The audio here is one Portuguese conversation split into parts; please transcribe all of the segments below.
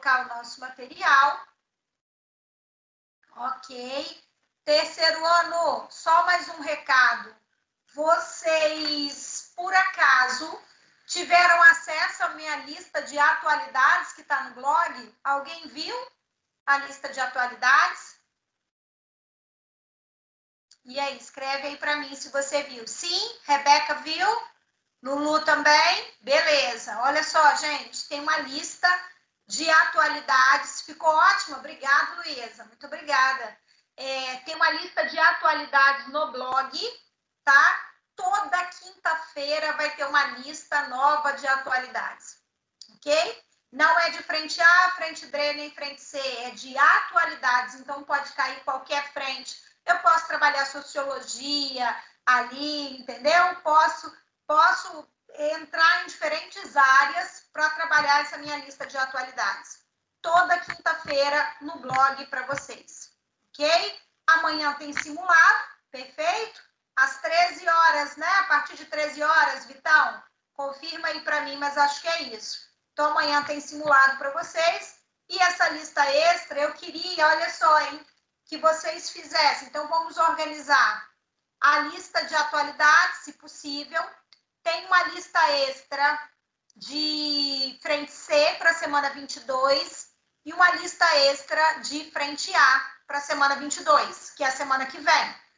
colocar o nosso material. Ok. Terceiro ano, só mais um recado. Vocês, por acaso, tiveram acesso à minha lista de atualidades que está no blog? Alguém viu a lista de atualidades? E aí, escreve aí para mim se você viu. Sim, Rebeca viu? Lulu também? Beleza. Olha só, gente, tem uma lista de atualidades. Ficou ótimo? Obrigada, Luísa. Muito obrigada. Tem uma lista de atualidades no blog, tá? Toda quinta-feira vai ter uma lista nova de atualidades, ok? Não é de frente A, frente B, nem frente C, é de atualidades, então pode cair qualquer frente. Eu posso trabalhar sociologia ali, entendeu? Posso entrar em diferentes áreas para trabalhar essa minha lista de atualidades. Toda quinta-feira no blog para vocês, ok? Amanhã tem simulado, perfeito? Às 13 horas, né? A partir de 13 horas, Vitão, confirma aí para mim, mas acho que é isso. Então, amanhã tem simulado para vocês. E essa lista extra, eu queria, olha só, hein, que vocês fizessem. Então, vamos organizar a lista de atualidades, se possível. Tem uma lista extra de frente C para a semana 22 e uma lista extra de frente A para a semana 22, que é a semana que vem.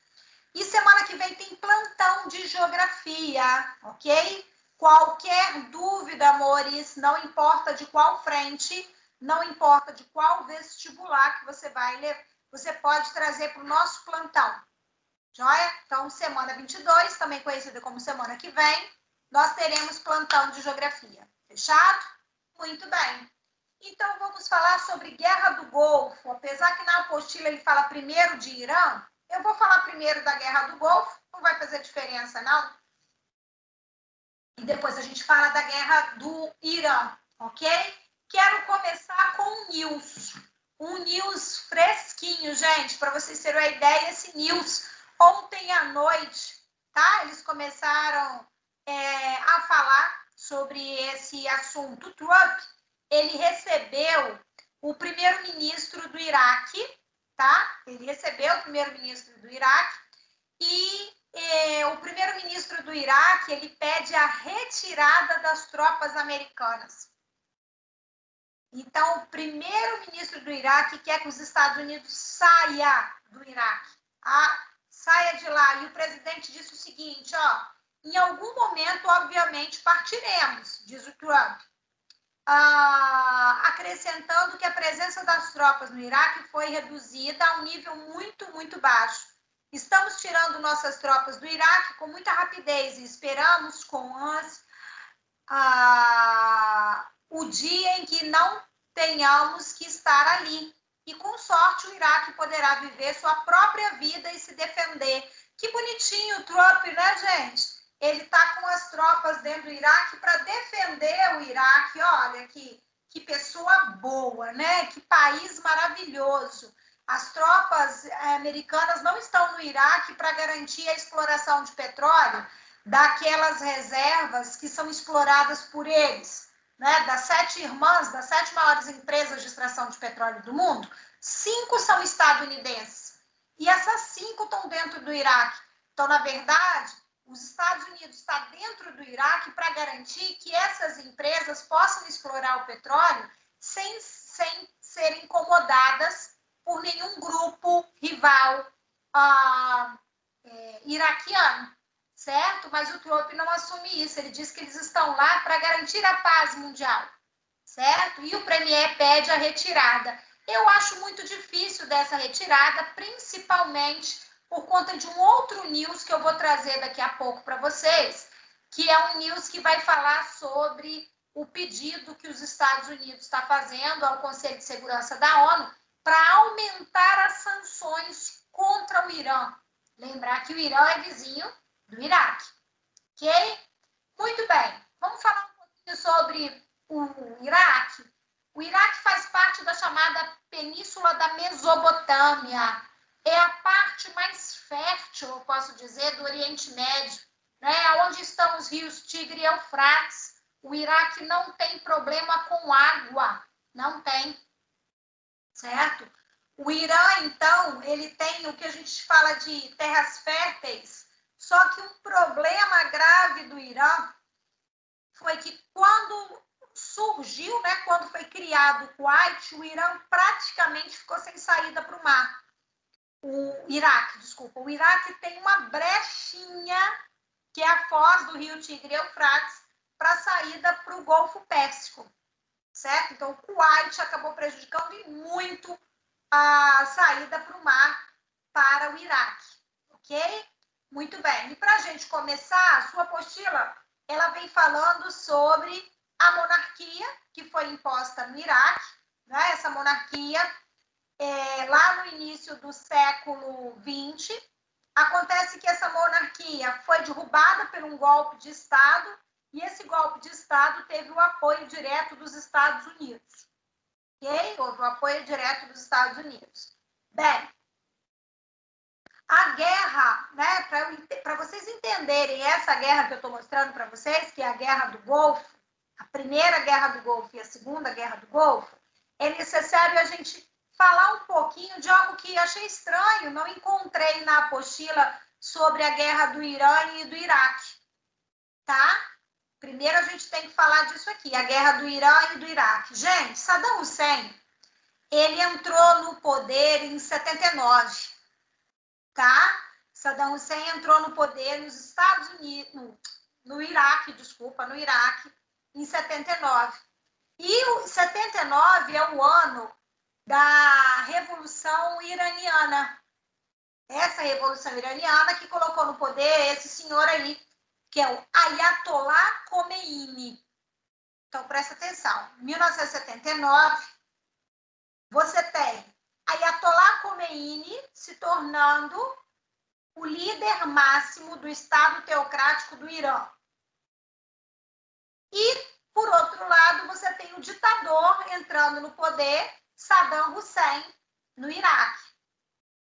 E semana que vem tem plantão de geografia, ok? Qualquer dúvida, amores, não importa de qual frente, não importa de qual vestibular que você vai ler, você pode trazer para o nosso plantão. Joia? Então, semana 22, também conhecida como semana que vem, nós teremos plantão de geografia. Fechado? Muito bem. Então, vamos falar sobre Guerra do Golfo. Apesar que na apostila ele fala primeiro de Irã, eu vou falar primeiro da Guerra do Golfo, não vai fazer diferença, não. E depois a gente fala da Guerra do Irã, ok? Quero começar com um news. Um news fresquinho, gente, para vocês terem uma ideia, esse news ontem à noite, tá? Eles começaram a falar sobre esse assunto. Trump, ele recebeu o primeiro-ministro do Iraque, tá? Ele recebeu o primeiro-ministro do Iraque e o primeiro-ministro do Iraque, ele pede a retirada das tropas americanas. Então, o primeiro-ministro do Iraque quer que os Estados Unidos saia do Iraque, saia de lá. E o presidente disse o seguinte, ó, em algum momento, obviamente, partiremos, diz o Trump. Acrescentando que a presença das tropas no Iraque foi reduzida a um nível muito, muito baixo. Estamos tirando nossas tropas do Iraque com muita rapidez e esperamos com ânsia o dia em que não tenhamos que estar ali. E com sorte o Iraque poderá viver sua própria vida e se defender. Que bonitinho o Trump, né, gente? Ele está com as tropas dentro do Iraque para defender o Iraque. Olha que pessoa boa, né? Que país maravilhoso. As tropas americanas não estão no Iraque para garantir a exploração de petróleo daquelas reservas que são exploradas por eles, né? Das 7 irmãs, das 7 maiores empresas de extração de petróleo do mundo, 5 são estadunidenses. E essas 5 estão dentro do Iraque. Então, na verdade, os Estados Unidos estão dentro do Iraque para garantir que essas empresas possam explorar o petróleo sem serem incomodadas por nenhum grupo rival iraquiano, certo? Mas o Trump não assume isso. Ele diz que eles estão lá para garantir a paz mundial, certo? E o premier pede a retirada. Eu acho muito difícil dessa retirada, principalmente por conta de um outro news que eu vou trazer daqui a pouco para vocês, que é um news que vai falar sobre o pedido que os Estados Unidos está fazendo ao Conselho de Segurança da ONU para aumentar as sanções contra o Irã. Lembrar que o Irã é vizinho do Iraque, ok? Muito bem, vamos falar um pouquinho sobre o Iraque. O Iraque faz parte da chamada Península da Mesopotâmia. É a parte mais fértil, eu posso dizer, do Oriente Médio, né? Onde estão os rios Tigre e Eufrates. O Iraque não tem problema com água. Não tem, certo? O Irã, então, ele tem o que a gente fala de terras férteis, só que um problema grave do Irã foi que quando surgiu, né, quando foi criado o Kuwait, o Irã praticamente ficou sem saída para o mar. O Iraque, desculpa. O Iraque tem uma brechinha, que é a foz do rio Tigre e Eufrates, para saída para o Golfo Pérsico, certo? Então, o Kuwait acabou prejudicando e muito a saída para o mar para o Iraque, ok? Muito bem. E para a gente começar, a sua apostila, ela vem falando sobre a monarquia que foi imposta no Iraque, né? Essa monarquia, lá no início do século XX, acontece que essa monarquia foi derrubada por um golpe de Estado, e esse golpe de Estado teve o apoio direto dos Estados Unidos. Ok? Houve o apoio direto dos Estados Unidos. Bem, a guerra, né, para vocês entenderem essa guerra que eu estou mostrando para vocês, que é a Guerra do Golfo, a primeira Guerra do Golfo e a segunda Guerra do Golfo, é necessário a gente falar um pouquinho de algo que achei estranho, não encontrei na apostila sobre a Guerra do Irã e do Iraque, tá? Primeiro a gente tem que falar disso aqui, a Guerra do Irã e do Iraque. Gente, Saddam Hussein, ele entrou no poder em 79, tá? Saddam Hussein entrou no poder nos Estados Unidos, no Iraque, desculpa, no Iraque, em 79. E o 79 é o ano da Revolução Iraniana. Essa Revolução Iraniana que colocou no poder esse senhor aí, que é o Ayatollah Khomeini. Então, presta atenção. Em 1979, você tem Ayatollah Khomeini se tornando o líder máximo do Estado teocrático do Irã. E, por outro lado, você tem o ditador entrando no poder, Saddam Hussein, no Iraque.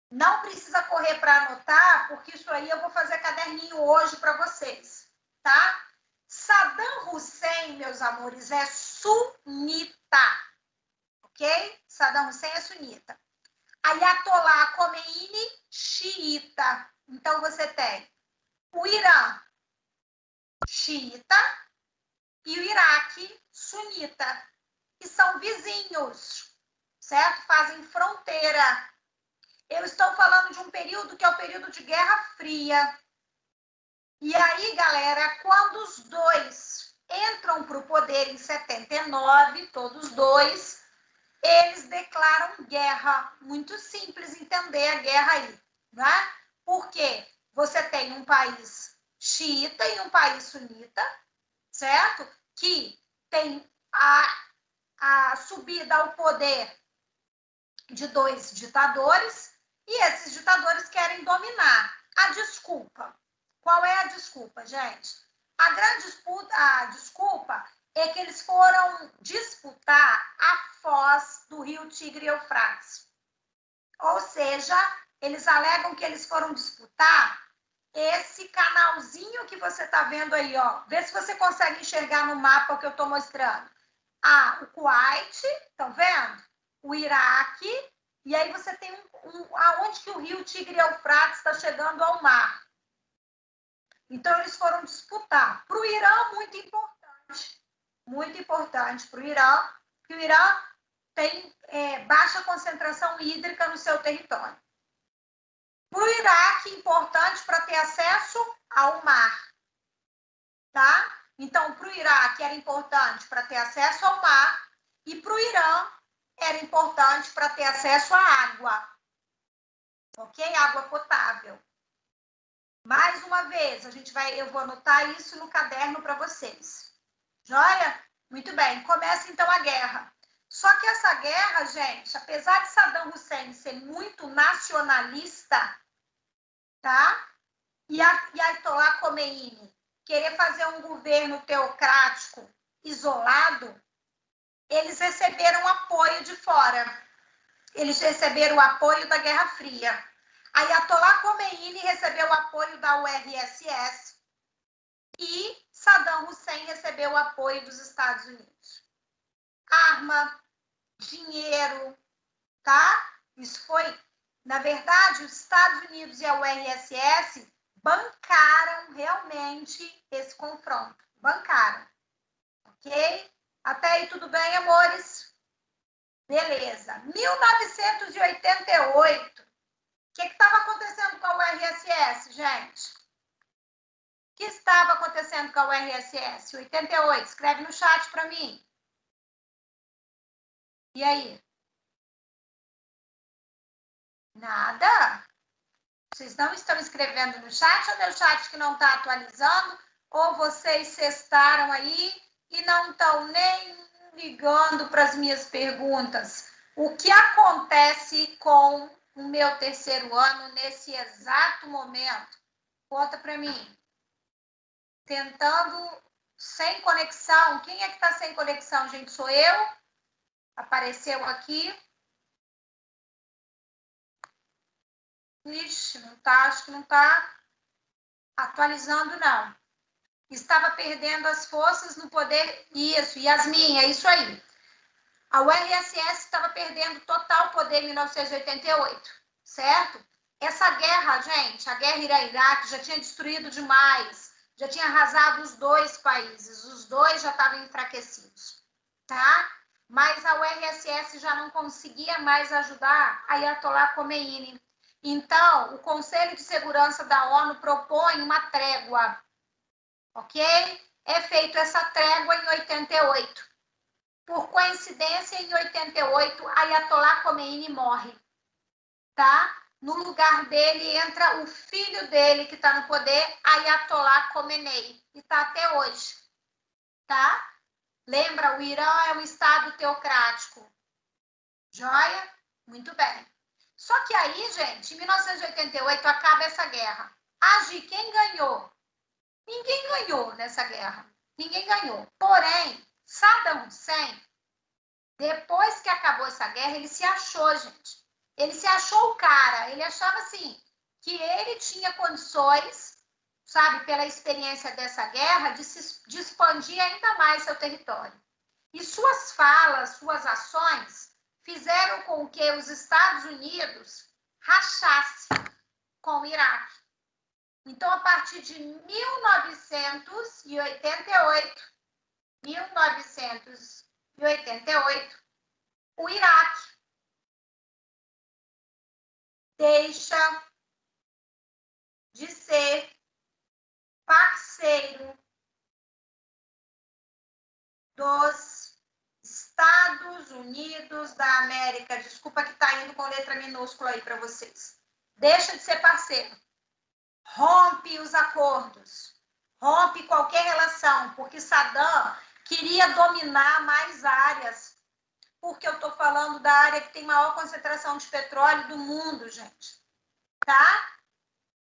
Não precisa correr para anotar, porque isso aí eu vou fazer caderninho hoje para vocês, tá? Saddam Hussein, meus amores, é sunita, ok? Saddam Hussein é sunita. Ayatollah Khomeini, xiita. Então, você tem o Irã, xiita, e o Iraque, sunita, que são vizinhos, certo? Fazem fronteira. Eu estou falando de um período que é o período de Guerra Fria. E aí, galera, quando os dois entram para o poder em 79, todos dois, eles declaram guerra. Muito simples entender a guerra aí, né? Porque você tem um país xiita e um país sunita, certo? Que tem a subida ao poder de dois ditadores, e esses ditadores querem dominar. A desculpa. Qual é a desculpa, gente? A desculpa é que eles foram disputar a foz do rio Tigre e Eufrates. Ou seja, eles alegam que eles foram disputar esse canalzinho que você está vendo aí, ó. Vê se você consegue enxergar no mapa que eu estou mostrando. O Kuwait, estão vendo? O Iraque, e aí você tem aonde que o rio Tigre e Eufrates está chegando ao mar. Então, eles foram disputar. Para o Irã, muito importante para o Irã, porque o Irã tem baixa concentração hídrica no seu território. Para o Iraque, importante para ter acesso ao mar, tá? Então, para o Iraque era importante para ter acesso ao mar, e para o Irã era importante para ter acesso à água, ok? Água potável. Mais uma vez, eu vou anotar isso no caderno para vocês. Joia? Muito bem, começa então a guerra. Só que essa guerra, gente, apesar de Saddam Hussein ser muito nacionalista, tá? E Ayatollah Khomeini querer fazer um governo teocrático isolado, eles receberam apoio de fora. Eles receberam o apoio da Guerra Fria. Ayatollah Khomeini recebeu o apoio da URSS e Saddam Hussein recebeu o apoio dos Estados Unidos. Arma, dinheiro, tá? Isso foi, na verdade, os Estados Unidos e a URSS bancaram realmente esse confronto. Bancaram, ok? Até aí tudo bem, amores? Beleza. 1988. O que estava acontecendo com a URSS, gente? O que estava acontecendo com a URSS? 88. Escreve no chat para mim. E aí? Nada? Vocês não estão escrevendo no chat, ou meu chat que não está atualizando, ou vocês cestaram aí e não estão nem ligando para as minhas perguntas. O que acontece com o meu terceiro ano nesse exato momento? Conta para mim. Tentando, sem conexão. Quem é que está sem conexão, gente? Sou eu? Apareceu aqui. Ixi, não tá, acho que não está atualizando, não. Estava perdendo as forças no poder. Isso, Yasmin, é isso aí. A URSS estava perdendo total poder em 1988, certo? Essa guerra, gente, a guerra Irã-Iraque já tinha destruído demais, já tinha arrasado os dois países, os dois já estavam enfraquecidos, tá? Mas a URSS já não conseguia mais ajudar a Ayatollah Khomeini. Então, o Conselho de Segurança da ONU propõe uma trégua, ok? É feita essa trégua em 88. Por coincidência, em 88, Ayatollah Khomeini morre, tá? No lugar dele entra o filho dele, que está no poder, Ayatollah Khomeini, e está até hoje, tá? Lembra, o Irã é um estado teocrático. Joia? Muito bem. Só que aí, gente, em 1988 acaba essa guerra. Quem ganhou? Ninguém ganhou nessa guerra. Ninguém ganhou. Porém, Saddam Hussein, depois que acabou essa guerra, ele se achou, gente. Ele se achou o cara. Ele achava assim, que ele tinha condições, sabe, pela experiência dessa guerra, de expandir ainda mais seu território. E suas falas, suas ações, fizeram com que os Estados Unidos rachassem com o Iraque. Então, a partir de 1988, o Iraque deixa de ser parceiro dos Estados Unidos da América. Desculpa que está indo com letra minúscula aí para vocês. Deixa de ser parceiro. Rompe os acordos. Rompe qualquer relação, porque Saddam queria dominar mais áreas. Porque eu estou falando da área que tem maior concentração de petróleo do mundo, gente. Tá?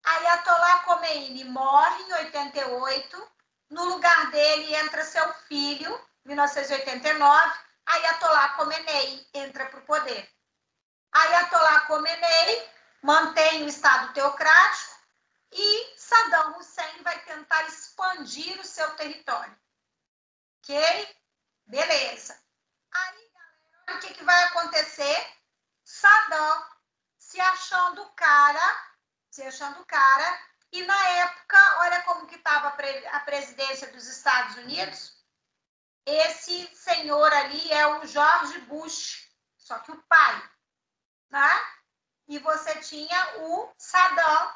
Ayatollah Khomeini morre em 88. No lugar dele entra seu filho, 1989. Ayatollah Khomeini entra para o poder. Ayatollah Khomeini mantém o Estado teocrático e Saddam Hussein vai tentar expandir o seu território. Ok? Beleza. Aí, galera, o que vai acontecer? Saddam se achando o cara, e na época, olha como que estava a presidência dos Estados Unidos. Esse senhor ali é o George Bush, só que o pai, tá? E você tinha o Saddam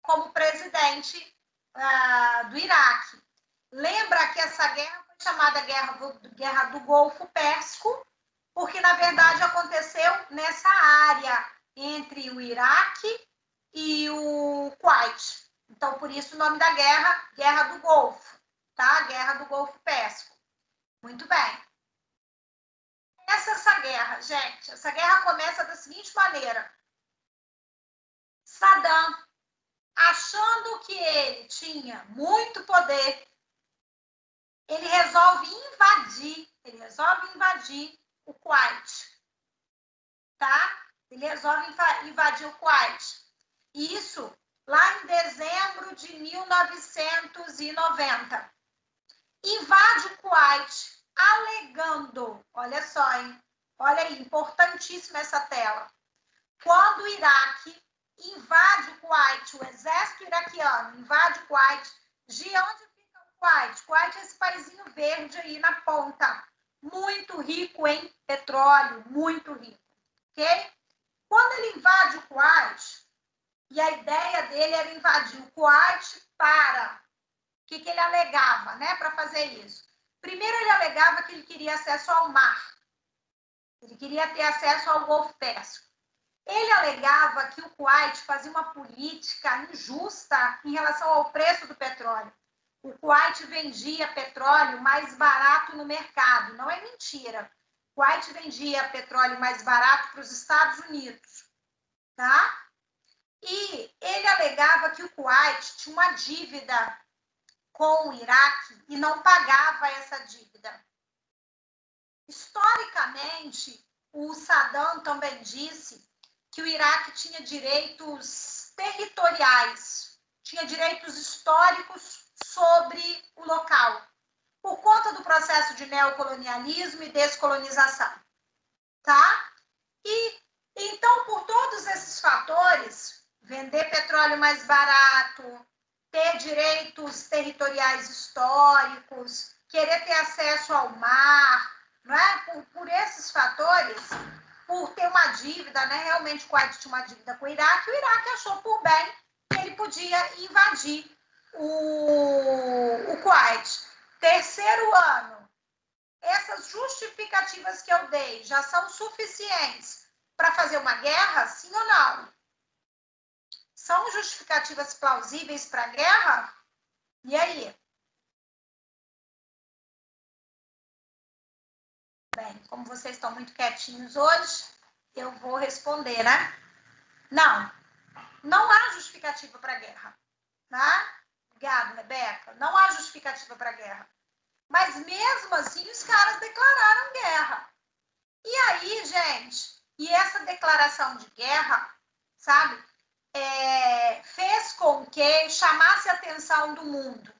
como presidente do Iraque. Lembra que essa guerra foi chamada Guerra do Golfo Pérsico, porque, na verdade, aconteceu nessa área entre o Iraque e o Kuwait. Então, por isso o nome da guerra, Guerra do Golfo, tá? Guerra do Golfo Pérsico. Muito bem. Essa guerra, gente, essa guerra começa da seguinte maneira. Saddam, achando que ele tinha muito poder, ele resolve invadir o Kuwait, tá? Ele resolve invadir o Kuwait. Isso lá em dezembro de 1990. Invade o Kuwait, alegando, olha só, hein? olha aí, importantíssima essa tela. Quando o Iraque invade o Kuwait, o exército iraquiano invade o Kuwait, de onde fica o Kuwait? O Kuwait é esse paizinho verde aí na ponta, muito rico em petróleo, muito rico, ok? Quando ele invade o Kuwait, e a ideia dele era invadir o Kuwait para... O que ele alegava, né, para fazer isso? Primeiro, ele alegava que ele queria acesso ao mar. Ele queria ter acesso ao Golfo Pérsico. Ele alegava que o Kuwait fazia uma política injusta em relação ao preço do petróleo. O Kuwait vendia petróleo mais barato no mercado. Não é mentira. O Kuwait vendia petróleo mais barato para os Estados Unidos. Tá? E ele alegava que o Kuwait tinha uma dívida com o Iraque e não pagava essa dívida. Historicamente, o Saddam também disse que o Iraque tinha direitos territoriais, tinha direitos históricos sobre o local, por conta do processo de neocolonialismo e descolonização, tá? E então, por todos esses fatores, vender petróleo mais barato, ter direitos territoriais históricos, querer ter acesso ao mar, não é? Por esses fatores, por ter uma dívida, né? Realmente o Kuwait tinha uma dívida com o Iraque achou por bem que ele podia invadir o Kuwait. Terceiro ano, essas justificativas que eu dei já são suficientes para fazer uma guerra, sim ou não? São justificativas plausíveis para a guerra? E aí? Bem, como vocês estão muito quietinhos hoje, eu vou responder, né? Não, não há justificativa para a guerra, tá? Obrigada, Rebeca. Não há justificativa para a guerra. Mas mesmo assim, os caras declararam guerra. E aí, gente, e essa declaração de guerra, sabe, fez com que chamasse a atenção do mundo.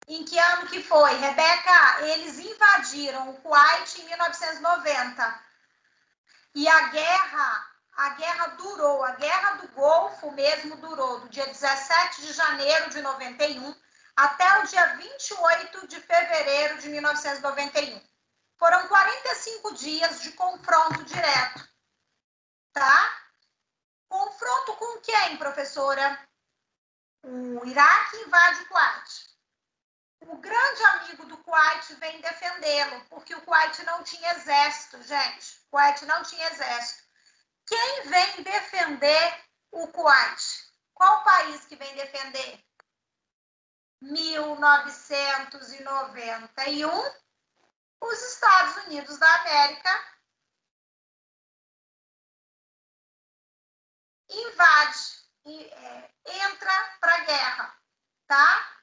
Em que ano que foi? Rebeca, eles invadiram o Kuwait em 1990. E a guerra durou, a Guerra do Golfo mesmo durou, do dia 17 de janeiro de 91 até o dia 28 de fevereiro de 1991. Foram 45 dias de confronto direto, tá? Confronto com quem, professora? O Iraque invade o Kuwait. O grande amigo do Kuwait vem defendê-lo, porque o Kuwait não tinha exército, gente. O Kuwait não tinha exército. Quem vem defender o Kuwait? Qual país que vem defender? 1991, os Estados Unidos da América invade, entra para a guerra, tá?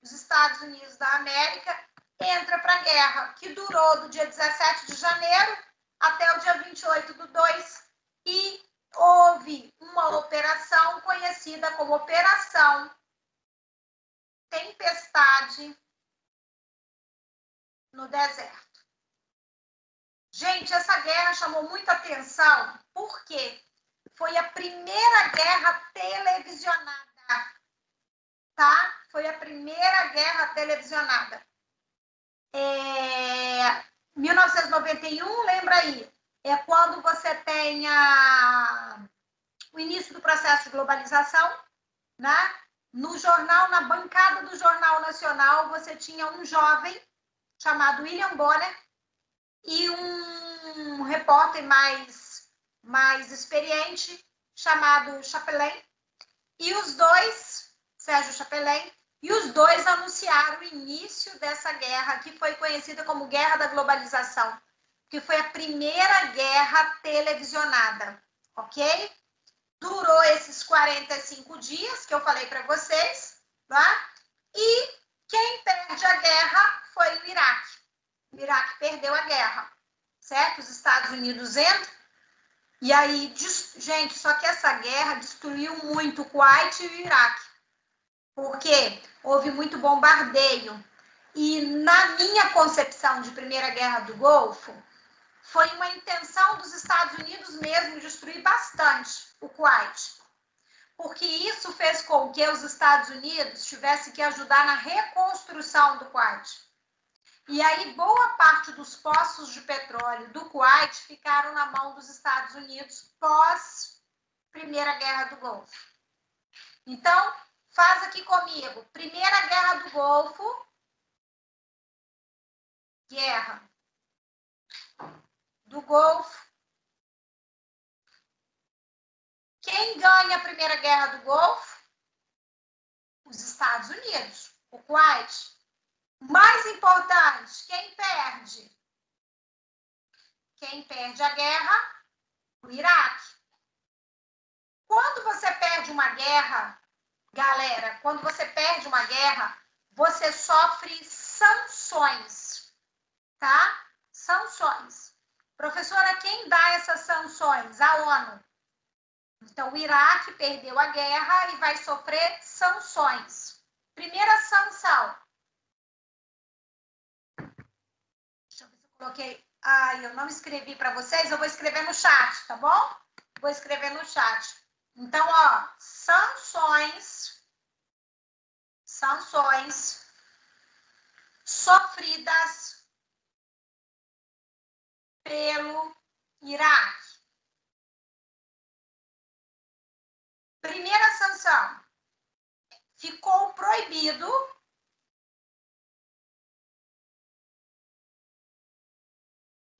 Os Estados Unidos da América entra para a guerra, que durou do dia 17 de janeiro até o dia 28 do 2, e houve uma operação conhecida como Operação Tempestade no deserto. Gente, essa guerra chamou muita atenção, porque foi a primeira guerra televisionada, tá? Foi a primeira guerra televisionada. 1991, lembra aí, é quando você tem o início do processo de globalização, né? No jornal, na bancada do Jornal Nacional, você tinha um jovem chamado William Bonner e um repórter mais experiente chamado Chapelain, e os dois, Sérgio Chapelain, e os dois anunciaram o início dessa guerra, que foi conhecida como Guerra da Globalização, que foi a primeira guerra televisionada, ok? Durou esses 45 dias que eu falei para vocês, tá? E quem perde a guerra foi o Iraque. O Iraque perdeu a guerra, certo? Os Estados Unidos entram, e aí, gente, só que essa guerra destruiu muito o Kuwait e o Iraque, porque houve muito bombardeio. E na minha concepção de Primeira Guerra do Golfo, foi uma intenção dos Estados Unidos mesmo destruir bastante o Kuwait, porque isso fez com que os Estados Unidos tivessem que ajudar na reconstrução do Kuwait. E aí, boa parte dos poços de petróleo do Kuwait ficaram na mão dos Estados Unidos pós Primeira Guerra do Golfo. Então, faz aqui comigo. Primeira Guerra do Golfo. Guerra do Golfo. Quem ganha a Primeira Guerra do Golfo? Os Estados Unidos. O Kuwait. Mais importante, quem perde? Quem perde a guerra? O Iraque. Quando você perde uma guerra, galera, quando você perde uma guerra, você sofre sanções, tá? Sanções. Professora, quem dá essas sanções? A ONU. Então, o Iraque perdeu a guerra e vai sofrer sanções. Primeira sanção. Deixa eu ver se eu coloquei. Eu não escrevi para vocês, eu vou escrever no chat, tá bom? Vou escrever no chat. Então, ó, sanções sofridas pelo Iraque. Primeira sanção. Ficou proibido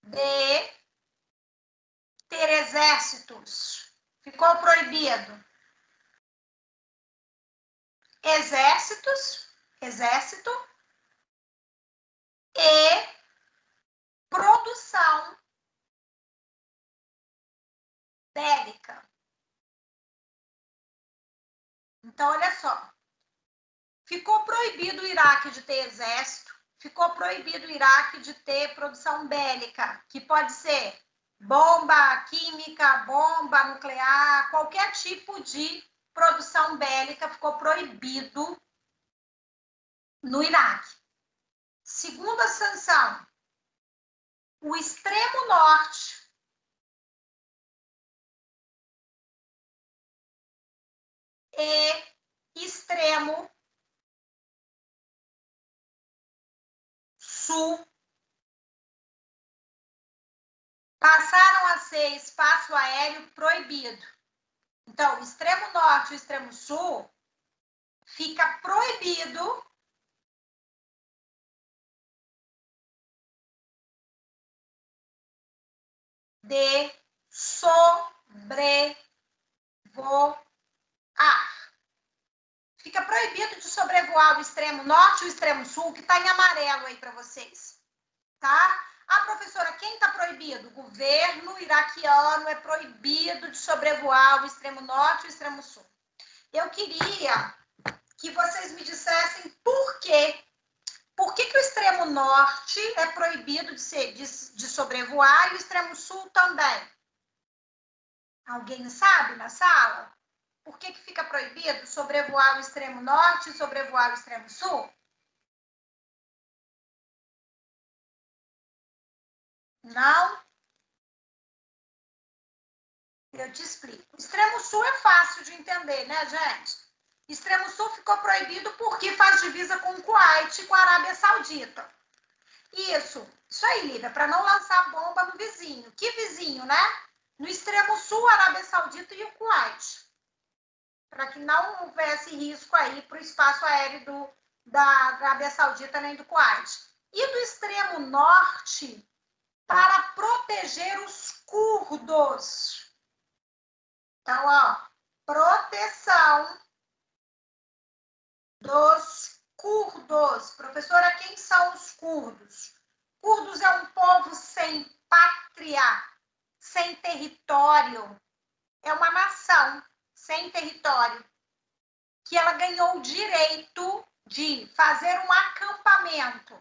de ter exércitos. Ficou proibido. Exército e produção bélica. Então, olha só. Ficou proibido o Iraque de ter exército, ficou proibido o Iraque de ter produção bélica, que pode ser bomba química, bomba nuclear, qualquer tipo de produção bélica ficou proibido no Iraque. Segunda sanção, o extremo norte e extremo sul passaram a ser espaço aéreo proibido. Então, o extremo norte e o extremo sul fica proibido de sobrevoar. Fica proibido de sobrevoar o extremo norte e o extremo sul, que está em amarelo aí para vocês. Tá? Professora, quem está proibido? O governo iraquiano é proibido de sobrevoar o extremo norte e o extremo sul. Eu queria que vocês me dissessem por quê. Por que o extremo norte é proibido de sobrevoar e o extremo sul também? Alguém sabe na sala? Por que fica proibido sobrevoar o extremo norte e sobrevoar o extremo sul? Não? Eu te explico. O extremo sul é fácil de entender, né, gente? O extremo sul ficou proibido porque faz divisa com o Kuwait e com a Arábia Saudita. Isso aí, Lívia, para não lançar bomba no vizinho. Que vizinho, né? No extremo sul, a Arábia Saudita e o Kuwait. Para que não houvesse risco aí para o espaço aéreo da Arábia Saudita nem do Kuwait. E do extremo norte, para proteger os curdos. Então, ó, proteção dos curdos. Professora, quem são os curdos? Curdos é um povo sem pátria, sem território. É uma nação sem território, que ela ganhou o direito de fazer um acampamento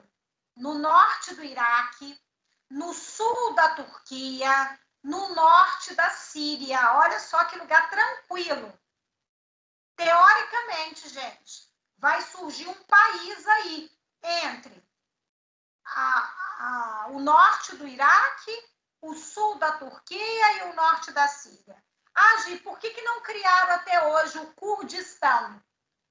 no norte do Iraque, no sul da Turquia, no norte da Síria. Olha só que lugar tranquilo. Teoricamente, gente, vai surgir um país aí entre o norte do Iraque o sul da Turquia e o norte da Síria. Ah, Gi, por que não criaram até hoje o Kurdistão?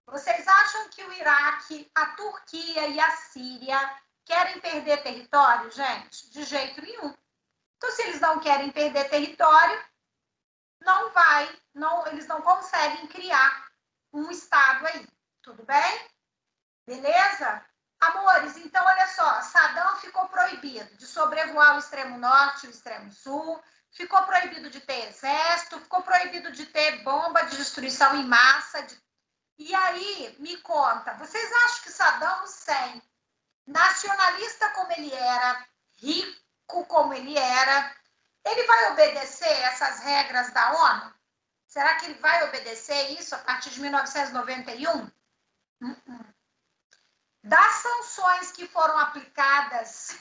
Vocês acham que o Iraque, a Turquia e a Síria querem perder território, gente? De jeito nenhum. Então, se eles não querem perder território, eles não conseguem criar um estado aí. Tudo bem? Beleza? Amores, então olha só, Saddam ficou proibido de sobrevoar o extremo norte e o extremo sul, ficou proibido de ter exército, ficou proibido de ter bomba de destruição em massa. E aí, me conta, vocês acham que Saddam Hussein, nacionalista como ele era, rico como ele era, ele vai obedecer essas regras da ONU? Será que ele vai obedecer isso a partir de 1991? Das sanções que foram aplicadas,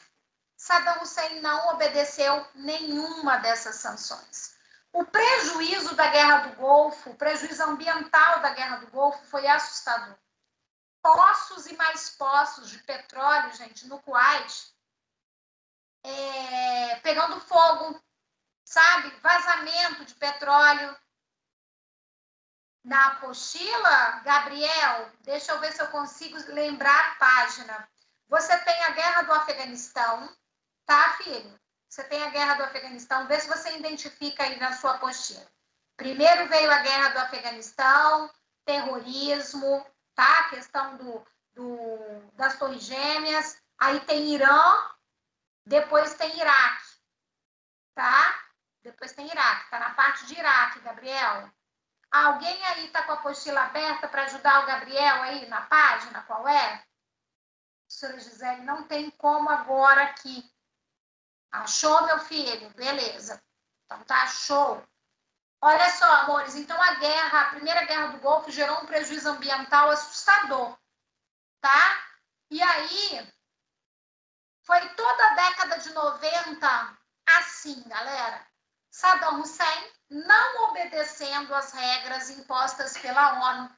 Saddam Hussein não obedeceu nenhuma dessas sanções. O prejuízo da Guerra do Golfo, o prejuízo ambiental da Guerra do Golfo foi assustador. Poços e mais poços de petróleo, gente, no Kuwait, pegando fogo, sabe? Vazamento de petróleo. Na apostila, Gabriel, deixa eu ver se eu consigo lembrar a página. Você tem a Guerra do Afeganistão, tá, filho? Você tem a Guerra do Afeganistão, vê se você identifica aí na sua apostila. Primeiro veio a Guerra do Afeganistão, terrorismo, tá? A questão das Torres Gêmeas. Aí tem Irã, depois tem Iraque, tá? Depois tem Iraque, tá na parte de Iraque, Gabriel. Alguém aí está com a apostila aberta para ajudar o Gabriel aí na página? Qual é? Professora Gisele, não tem como agora aqui. Achou, meu filho? Beleza. Então tá, show. Olha só, amores, então a Primeira Guerra do Golfo gerou um prejuízo ambiental assustador, tá? E aí, foi toda a década de 90 assim, galera. Saddam Hussein não obedecendo às regras impostas pela ONU.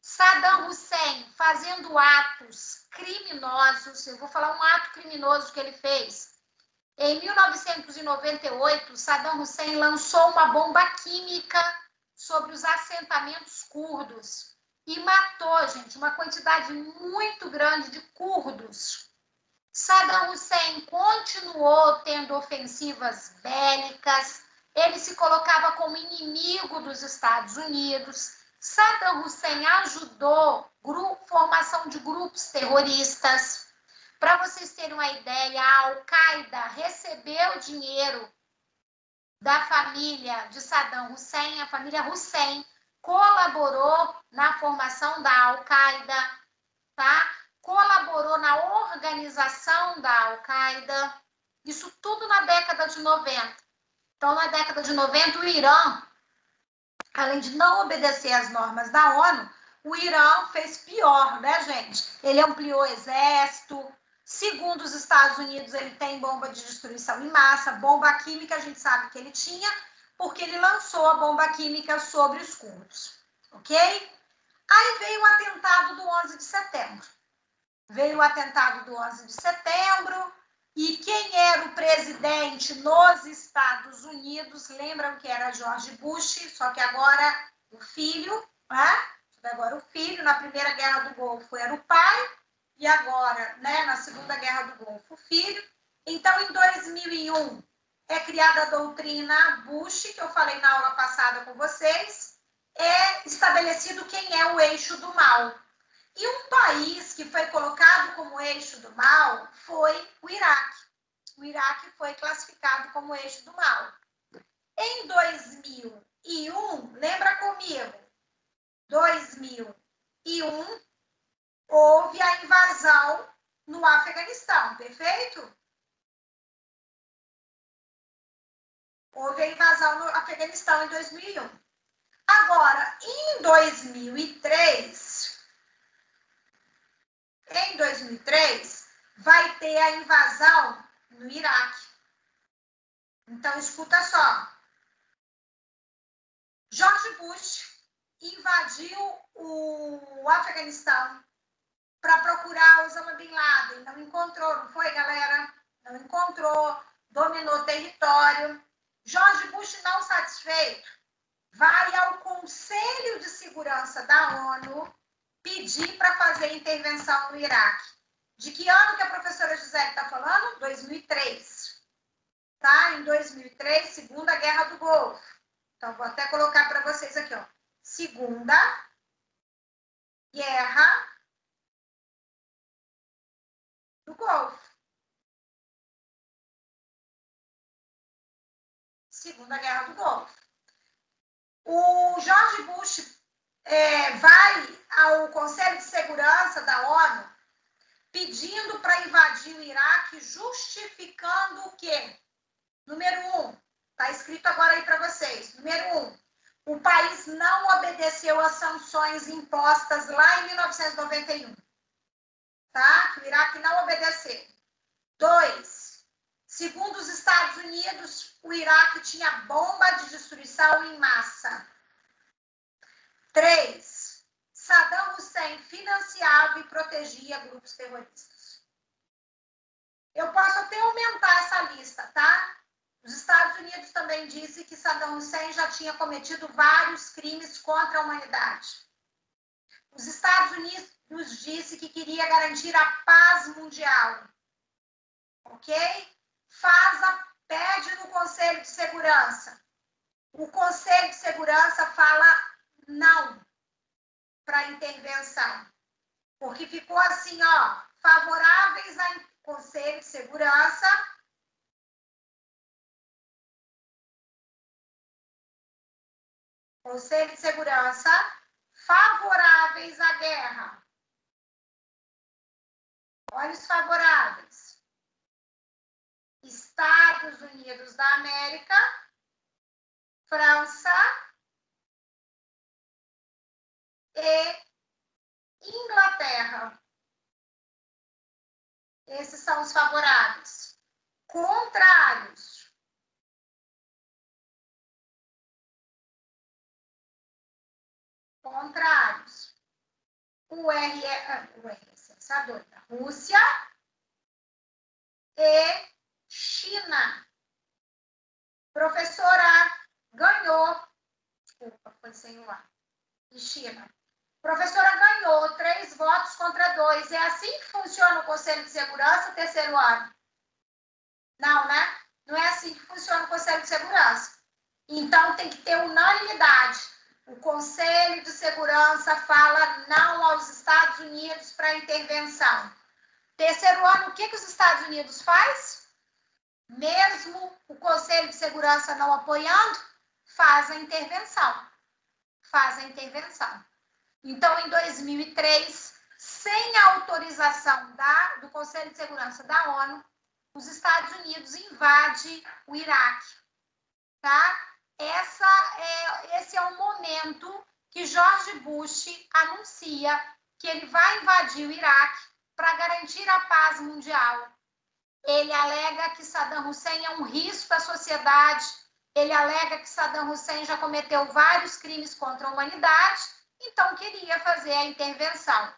Saddam Hussein fazendo atos criminosos. Eu vou falar um ato criminoso que ele fez. Em 1998, Saddam Hussein lançou uma bomba química sobre os assentamentos curdos e matou, gente, uma quantidade muito grande de curdos. Saddam Hussein continuou tendo ofensivas bélicas, ele se colocava como inimigo dos Estados Unidos. Saddam Hussein ajudou formação de grupos terroristas. Para vocês terem uma ideia, a Al-Qaeda recebeu dinheiro da família de Saddam Hussein, a família Hussein colaborou na formação da Al-Qaeda, tá? Colaborou na organização da Al-Qaeda, isso tudo na década de 90. Então, na década de 90, o Irã, além de não obedecer às normas da ONU, o Irã fez pior, né, gente? Ele ampliou o exército. Segundo os Estados Unidos, ele tem bomba de destruição em massa, bomba química, a gente sabe que ele tinha, porque ele lançou a bomba química sobre os curdos, ok? Aí veio o atentado do 11 de setembro. Veio o atentado do 11 de setembro, e quem era o presidente nos Estados Unidos? Lembram que era George Bush, só que agora o filho, né? Agora o filho, na Primeira Guerra do Golfo era o pai, e agora, né, na Segunda Guerra do Golfo, o filho. Então, em 2001, é criada a doutrina Bush, que eu falei na aula passada com vocês, é estabelecido quem é o eixo do mal. E um país que foi colocado como eixo do mal foi o Iraque. O Iraque foi classificado como eixo do mal. Em 2001, lembra comigo? 2001, houve a invasão no Afeganistão, perfeito? Houve a invasão no Afeganistão em 2001. Agora, em 2003, vai ter a invasão no Iraque. Então, escuta só. George Bush invadiu o Afeganistão para procurar Osama Bin Laden. Não encontrou, não foi, galera? Não encontrou. dominou território. George Bush, não satisfeito, vai ao Conselho de Segurança da ONU pedir para fazer intervenção no Iraque. De que ano que a professora Gisele está falando? 2003. Tá? Em 2003, Segunda Guerra do Golfo. Então, vou até colocar para vocês aqui, ó. Segunda Guerra do Golfo. Segunda Guerra do Golfo. O George Bush vai ao Conselho de Segurança da ONU pedindo para invadir o Iraque, justificando o quê? Número 1, está escrito agora aí para vocês. Número 1, o país não obedeceu às sanções impostas lá em 1991. Tá? Que o Iraque não obedeceu. 2, segundo os Estados Unidos, o Iraque tinha bomba de destruição em massa. 3, Saddam Hussein financiava e protegia grupos terroristas. Eu posso até aumentar essa lista, tá? Os Estados Unidos também disse que Saddam Hussein já tinha cometido vários crimes contra a humanidade. Os Estados Unidos disse que queria garantir a paz mundial. Ok? Pede no Conselho de Segurança. O Conselho de Segurança fala não para a intervenção. Porque ficou assim, ó, favoráveis ao Conselho de Segurança. Conselho de Segurança favoráveis à guerra. Olha os favoráveis. Estados Unidos da América, França e Inglaterra. Esses são os favoráveis. Contrários. Contrários. Rússia e China. Professora ganhou. Desculpa, foi sem o ar. E China. Professora ganhou 3 votos contra 2. É assim que funciona o Conselho de Segurança, terceiro ano? Não, né? Não é assim que funciona o Conselho de Segurança. Então, tem que ter unanimidade. O Conselho de Segurança fala não aos Estados Unidos para intervenção. Terceiro ano, o que os Estados Unidos faz? Mesmo o Conselho de Segurança não apoiando, faz a intervenção. Faz a intervenção. Então, em 2003, sem a autorização do Conselho de Segurança da ONU, os Estados Unidos invadem o Iraque. Tá? Esse é o momento que George Bush anuncia que ele vai invadir o Iraque para garantir a paz mundial. Ele alega que Saddam Hussein é um risco à sociedade, ele alega que Saddam Hussein já cometeu vários crimes contra a humanidade, então queria fazer a intervenção. A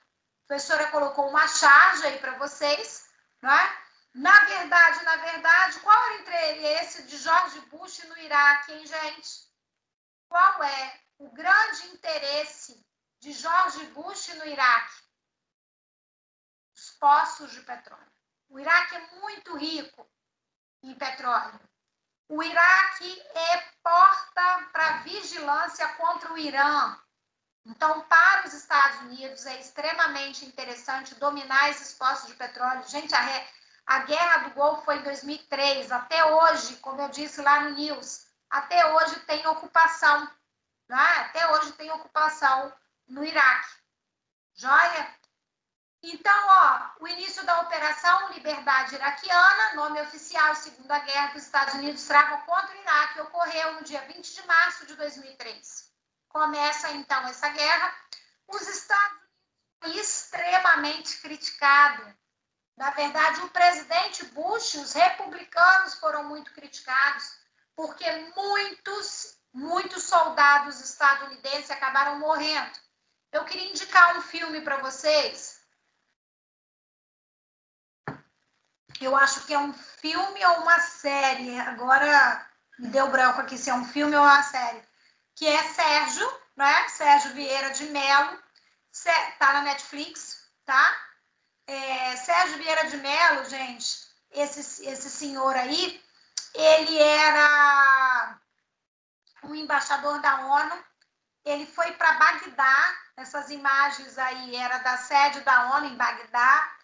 professora colocou uma charge aí para vocês, não é? Na verdade, qual era o interesse de George Bush no Iraque, hein, gente? Qual é o grande interesse de George Bush no Iraque? Os poços de petróleo. O Iraque é muito rico em petróleo. O Iraque é porta para vigilância contra o Irã. Então, para os Estados Unidos, é extremamente interessante dominar esses poços de petróleo. Gente, a Guerra do Golfo foi em 2003. Até hoje, como eu disse lá no News, até hoje tem ocupação. Né? Até hoje tem ocupação no Iraque. Joia? Então, ó, o início da Operação Liberdade Iraquiana, nome oficial, Segunda Guerra que os Estados Unidos travam contra o Iraque, ocorreu no dia 20 de março de 2003. Começa, então, essa guerra. Os Estados Unidos foram extremamente criticados. Na verdade, o presidente Bush, os republicanos foram muito criticados, porque muitos soldados estadunidenses acabaram morrendo. Eu queria indicar um filme para vocês. Eu acho que é um filme ou uma série. Agora me deu branco aqui se é um filme ou uma série. Que é Sérgio, né? Sérgio Vieira de Mello. Tá na Netflix, tá? Sérgio Vieira de Mello, gente, esse senhor aí, ele era um embaixador da ONU. Ele foi para Bagdá. Essas imagens aí era da sede da ONU em Bagdá.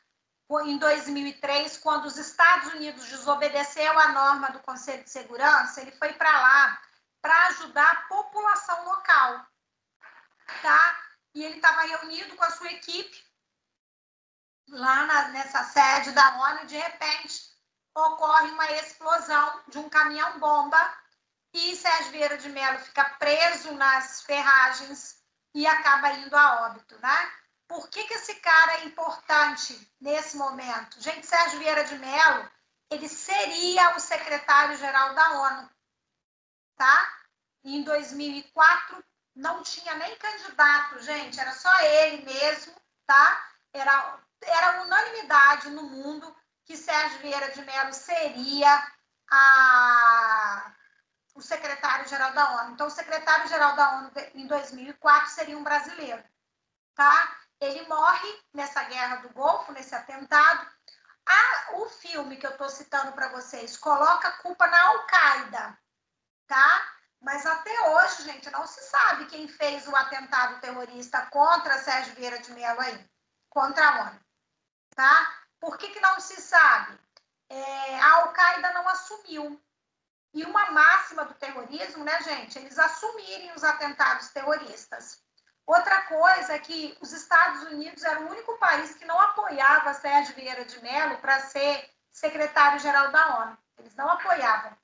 Em 2003, quando os Estados Unidos desobedeceu a norma do Conselho de Segurança, ele foi para lá para ajudar a população local, tá? E ele estava reunido com a sua equipe lá nessa sede da ONU e, de repente, ocorre uma explosão de um caminhão-bomba e Sérgio Vieira de Mello fica preso nas ferragens e acaba indo a óbito, né? Por que esse cara é importante nesse momento? Gente, Sérgio Vieira de Mello, ele seria o secretário-geral da ONU, tá? E em 2004 não tinha nem candidato, gente, era só ele mesmo, tá? Era unanimidade no mundo que Sérgio Vieira de Mello seria o secretário-geral da ONU. Então, o secretário-geral da ONU em 2004 seria um brasileiro, tá? Ele morre nessa guerra do Golfo, nesse atentado. O filme que eu estou citando para vocês coloca a culpa na Al-Qaeda, tá? Mas até hoje, gente, não se sabe quem fez o atentado terrorista contra Sérgio Vieira de Mello aí, contra a ONU, tá? Por que não se sabe? A Al-Qaeda não assumiu. E uma máxima do terrorismo, né, gente? Eles assumirem os atentados terroristas. Outra coisa é que os Estados Unidos era o único país que não apoiava Sérgio Vieira de Mello para ser secretário-geral da ONU. Eles não apoiavam.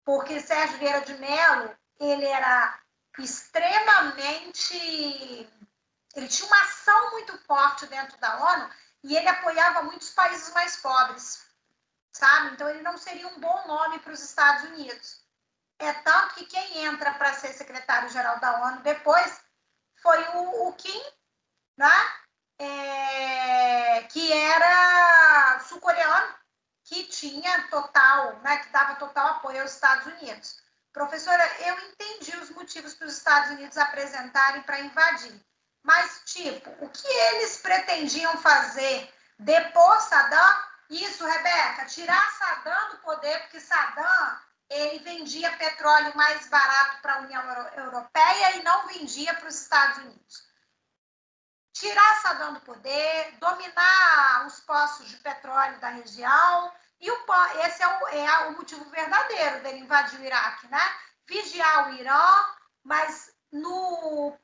Porque Sérgio Vieira de Mello, ele era extremamente... Ele tinha uma ação muito forte dentro da ONU e ele apoiava muitos países mais pobres, sabe? Então, ele não seria um bom nome para os Estados Unidos. É tanto que quem entra para ser secretário-geral da ONU depois foi o Kim, né? Que era sul-coreano, que tinha total, né? Que dava total apoio aos Estados Unidos. Professora, eu entendi os motivos para os Estados Unidos apresentarem para invadir. Mas, tipo, o que eles pretendiam fazer? Depor Saddam? Isso, Rebeca, tirar Saddam do poder, porque Saddam, ele vendia petróleo mais barato para a União Europeia e não vendia para os Estados Unidos. Tirar Saddam do poder, dominar os poços de petróleo da região, e esse é o motivo verdadeiro dele invadir o Iraque, né? Vigiar o Irã, mas o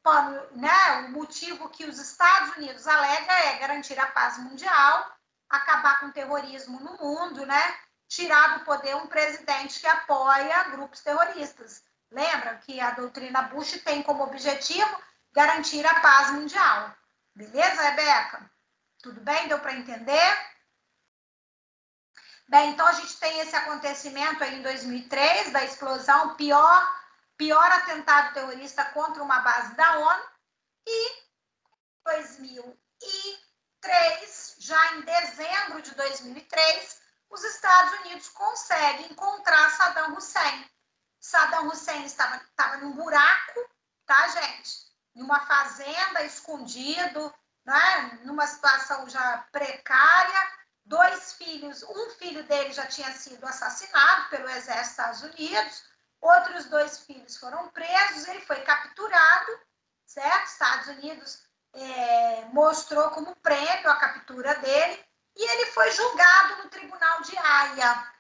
motivo que os Estados Unidos alega é garantir a paz mundial, acabar com o terrorismo no mundo, né? Tirar do poder um presidente que apoia grupos terroristas. Lembra que a doutrina Bush tem como objetivo garantir a paz mundial. Beleza, Rebeca? Tudo bem? Deu para entender? Bem, então a gente tem esse acontecimento aí em 2003, da explosão, pior atentado terrorista contra uma base da ONU, e em 2003, já em dezembro de 2003, os Estados Unidos conseguem encontrar Saddam Hussein. Saddam Hussein estava num buraco, tá, gente? Numa fazenda, escondido, né? Numa situação já precária. 2 filhos, um filho dele já tinha sido assassinado pelo exército dos Estados Unidos, outros 2 filhos foram presos, ele foi capturado, certo? Estados Unidos mostrou como prêmio a captura dele, e ele foi julgado no Tribunal de Haia,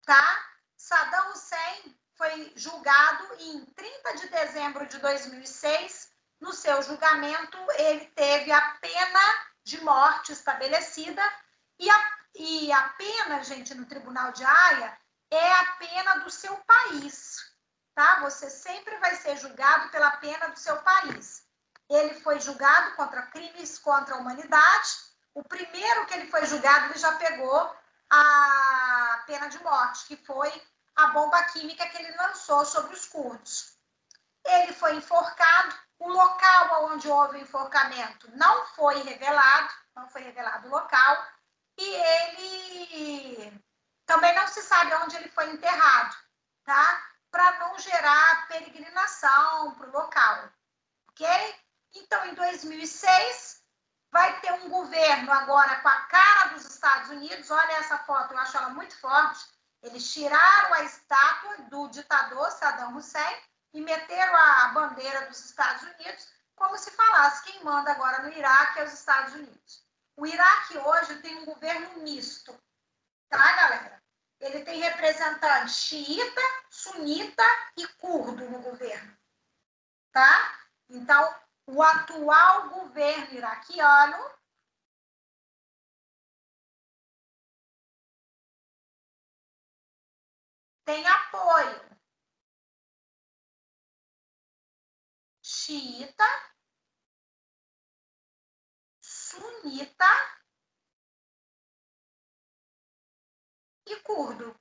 tá? Saddam Hussein foi julgado em 30 de dezembro de 2006. No seu julgamento, ele teve a pena de morte estabelecida, e a pena, gente, no Tribunal de Haia é a pena do seu país, tá? Você sempre vai ser julgado pela pena do seu país. Ele foi julgado contra crimes contra a humanidade. O primeiro que ele foi julgado, ele já pegou a pena de morte, que foi a bomba química que ele lançou sobre os curdos. Ele foi enforcado. O local onde houve o enforcamento não foi revelado o local. e ele também não se sabe onde ele foi enterrado, tá? Para não gerar peregrinação para o local, ok? Então, em 2006, vai ter um governo agora com a cara dos Estados Unidos. Olha essa foto, eu acho ela muito forte. Eles tiraram a estátua do ditador Saddam Hussein e meteram a bandeira dos Estados Unidos, como se falasse quem manda agora no Iraque é os Estados Unidos. O Iraque hoje tem um governo misto, tá, galera? Ele tem representantes xiita, sunita e curdo no governo, tá? Então, o atual governo iraquiano tem apoio xiita, sunita e curdo,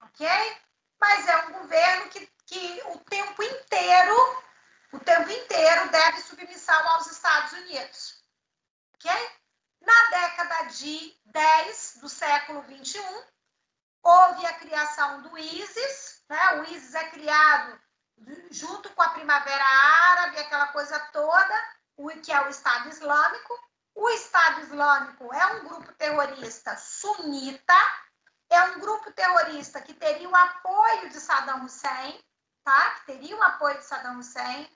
ok? Mas é um governo que o tempo inteiro deve submissão aos Estados Unidos, ok? Na década de 10 do século 21, houve a criação do ISIS, né? O ISIS é criado junto com a Primavera Árabe, aquela coisa toda, que é o Estado Islâmico. O Estado Islâmico é um grupo terrorista sunita, é um grupo terrorista que teria o apoio de Saddam Hussein, tá? Que teria o apoio de Saddam Hussein.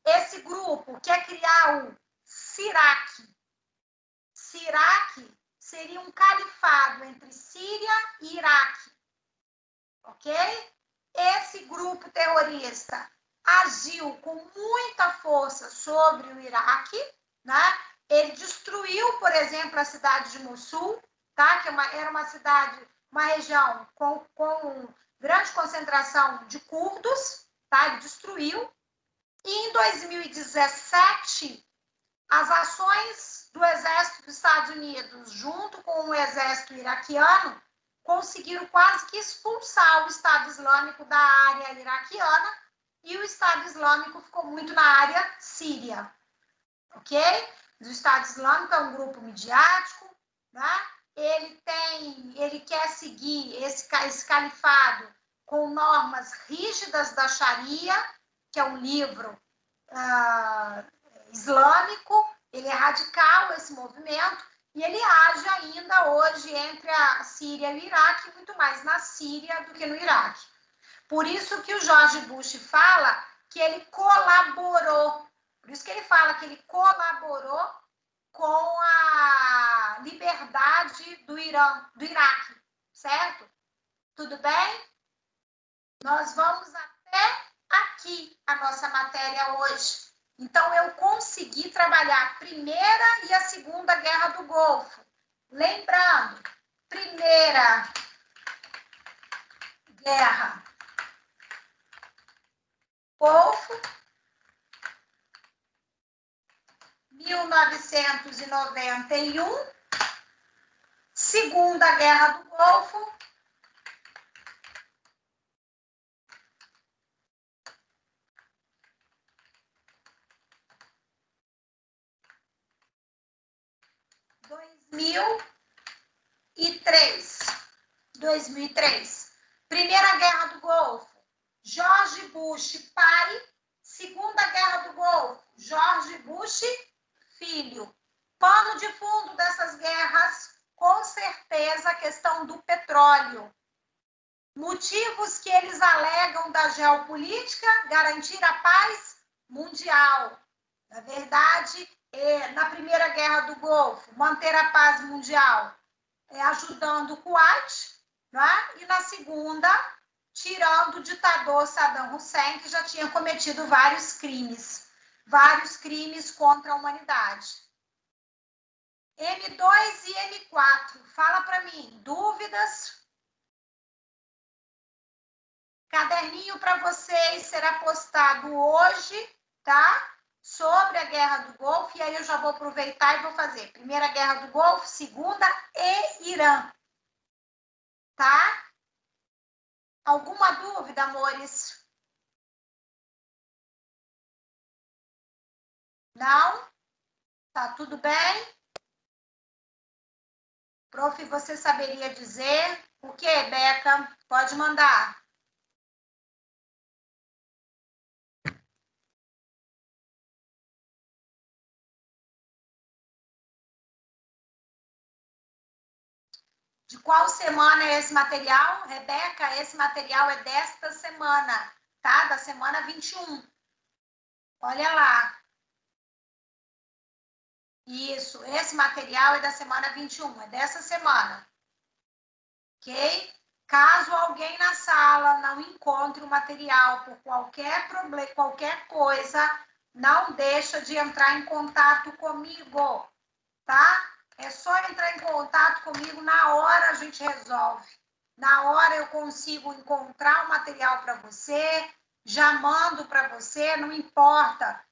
Esse grupo quer criar o Siraque. Siraque seria um califado entre Síria e Iraque, ok? Esse grupo terrorista agiu com muita força sobre o Iraque, né? Ele destruiu, por exemplo, a cidade de Mossul, tá? Que era uma cidade, uma região com grande concentração de curdos, tá? Ele destruiu. E em 2017, as ações do Exército dos Estados Unidos, junto com o Exército iraquiano, conseguiram quase que expulsar o Estado Islâmico da área iraquiana e o Estado Islâmico ficou muito na área síria, ok? O Estado Islâmico é um grupo midiático, né? Ele quer seguir esse califado com normas rígidas da Sharia, que é um livro islâmico. Ele é radical, esse movimento, e ele age ainda hoje entre a Síria e o Iraque, muito mais na Síria do que no Iraque. Por isso que o George Bush fala que ele colaborou, por isso que ele fala que ele colaborou com a liberdade do Iraque, certo? Tudo bem? Nós vamos até aqui a nossa matéria hoje. Então, eu consegui trabalhar a Primeira e a Segunda Guerra do Golfo. Lembrando, Primeira Guerra Golfo, 1991. Segunda Guerra do Golfo, 2003. Primeira Guerra do Golfo, George Bush pai. Segunda Guerra do Golfo, George Bush filho. Pano de fundo dessas guerras, com certeza, a questão do petróleo. Motivos que eles alegam da geopolítica, garantir a paz mundial. Na verdade, na Primeira Guerra do Golfo, manter a paz mundial, ajudando o Kuwait, né? E na Segunda, tirando o ditador Saddam Hussein, que já tinha cometido vários crimes contra a humanidade. M2 e M4, fala para mim, dúvidas? Caderninho para vocês será postado hoje, tá? Sobre a Guerra do Golfo, e aí eu já vou aproveitar e vou fazer Primeira Guerra do Golfo, Segunda e Irã, tá? Alguma dúvida, amores? Não? Tá tudo bem? Prof, você saberia dizer o que, Beca? Pode mandar. De qual semana é esse material? Rebeca, esse material é desta semana, tá? Da semana 21. Olha lá. Isso, esse material é da semana 21, é dessa semana. Ok? Caso alguém na sala não encontre o material por qualquer problema, qualquer coisa, não deixa de entrar em contato comigo, tá? É só entrar em contato comigo, na hora a gente resolve. Na hora eu consigo encontrar o material para você, já mando para você, não importa.